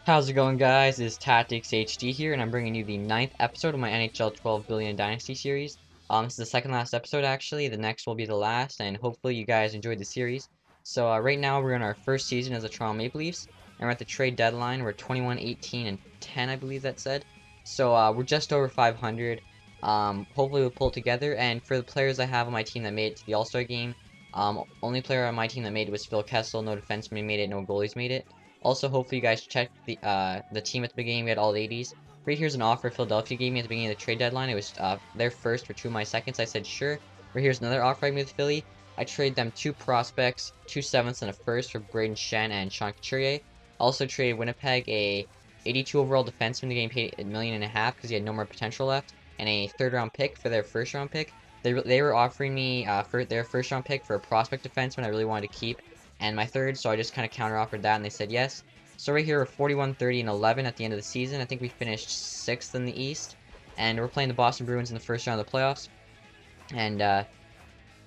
How's it going, guys? It's TacTixHD here, and I'm bringing you the ninth episode of my NHL 12 Billion Dynasty series. This is the second last episode, actually. The next will be the last, and hopefully you guys enjoyed the series. So, right now we're in our first season as the Toronto Maple Leafs, and we're at the trade deadline. We're 21, 18, and 10, I believe that said. So, we're just over 500. Hopefully we'll pull it together, and for the players I have on my team that made it to the All-Star game, only player on my team that made it was Phil Kessel. No defenseman made it, no goalies made it. Also, hopefully you guys checked the team at the beginning. We had all 80s. Right here's an offer Philadelphia gave me at the beginning of the trade deadline. It was their first for 2 of my seconds. I said sure. Right here's another offer I made with Philly. I traded them 2 prospects, 2 sevenths, and a first for Braden Shen and Sean Couturier. Also traded Winnipeg a 82 overall defenseman to getting paid $1.5 million because he had no more potential left, and a 3rd round pick for their 1st round pick. They were offering me for their 1st round pick for a prospect defenseman I really wanted to keep, and my 3rd, so I just kind of counter-offered that, and they said yes. So right here, we're 41, 30, and 11 at the end of the season. I think we finished 6th in the East, and we're playing the Boston Bruins in the first round of the playoffs. And I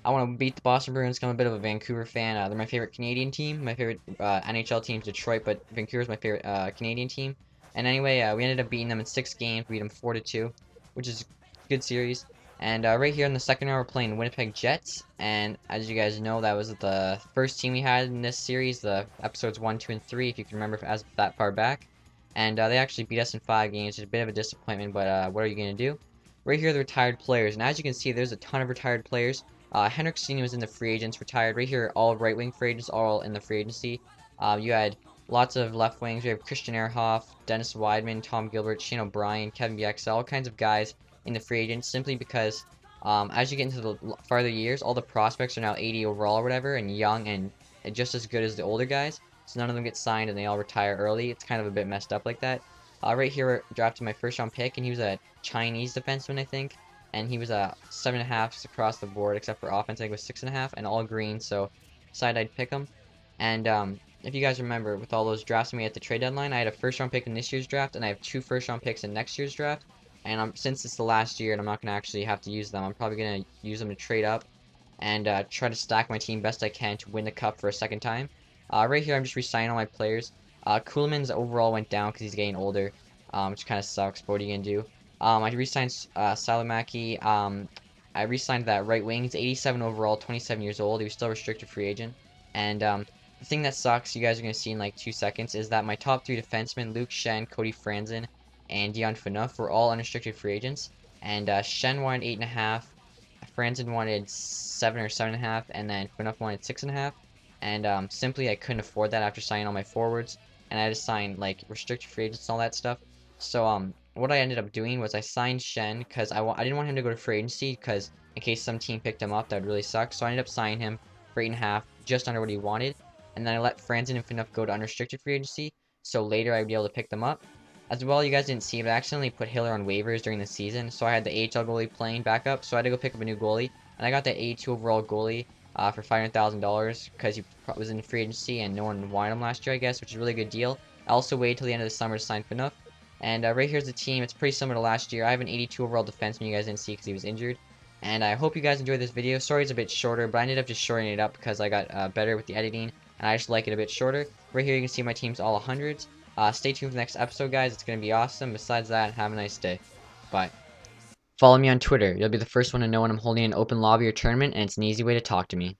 want to beat the Boston Bruins. I'm a bit of a Vancouver fan. They're my favorite Canadian team. My favorite NHL team is Detroit, but Vancouver's my favorite Canadian team. And anyway, we ended up beating them in 6 games. We beat them 4-2, which is a good series. And right here in the second round, we're playing Winnipeg Jets. And as you guys know, that was the first team we had in this series, the episodes 1, 2, and 3, if you can remember as that far back. And they actually beat us in 5 games. It's a bit of a disappointment, but what are you going to do? Right here are the retired players. And as you can see, there's a ton of retired players. Henrik Senior was in the free agents, retired. Right here, all right wing free agents, all in the free agency. You had lots of left wings. We have Christian Ehrhoff, Dennis Weidman, Tom Gilbert, Shane O'Brien, Kevin Bieksa, all kinds of guys in the free agents, simply because as you get into the farther years, all the prospects are now 80 overall or whatever, and young and just as good as the older guys. So none of them get signed and they all retire early. It's kind of a bit messed up like that. Right here, drafted my 1st round pick, and he was a Chinese defenseman, I think. And he was a 7.5 across the board, except for offense, I think it was 6.5, and all green, so decided I'd pick him. And if you guys remember, with all those drafts I made at the trade deadline, I had a 1st round pick in this year's draft, and I have 2 1st round picks in next year's draft. And since it's the last year and I'm not going to actually have to use them, I'm probably going to use them to trade up and try to stack my team best I can to win the cup for a 2nd time. Right here, I'm just re-signing all my players. Kuhlman's overall went down because he's getting older, which kind of sucks, but what are you going to do? I re-signed Salamaki. I re-signed that right wing. He's 87 overall, 27 years old. He was still a restricted free agent. And the thing that sucks, you guys are going to see in like 2 seconds, is that my top 3 defensemen, Luke Schenn, Cody Franzen, and Dion Phaneuf, were all unrestricted free agents. And Schenn wanted 8.5, Franzen wanted 7 or 7.5, and then Phaneuf wanted 6.5. And simply I couldn't afford that after signing all my forwards, and I had to sign like restricted free agents and all that stuff. So what I ended up doing was I signed Schenn because I didn't want him to go to free agency, because in case some team picked him up, that would really suck. So I ended up signing him for 8.5, just under what he wanted. And then I let Franzen and Phaneuf go to unrestricted free agency, so later I'd be able to pick them up. As well, you guys didn't see, but I accidentally put Hiller on waivers during the season, so I had the AHL goalie playing backup, so I had to go pick up a new goalie. And I got that 82 overall goalie for $500,000 because he was in free agency and no one wanted him last year, I guess, which is a really good deal. I also waited till the end of the summer to sign Phaneuf. And right here's the team. It's pretty similar to last year. I have an 82 overall defenseman you guys didn't see because he was injured. And I hope you guys enjoyed this video. Sorry it's a bit shorter, but I ended up just shortening it up because I got better with the editing, and I just like it a bit shorter. Right here you can see my team's all 100s. Stay tuned for the next episode, guys. It's going to be awesome. Besides that, have a nice day. Bye. Follow me on Twitter. You'll be the first one to know when I'm holding an open lobby or tournament, and it's an easy way to talk to me.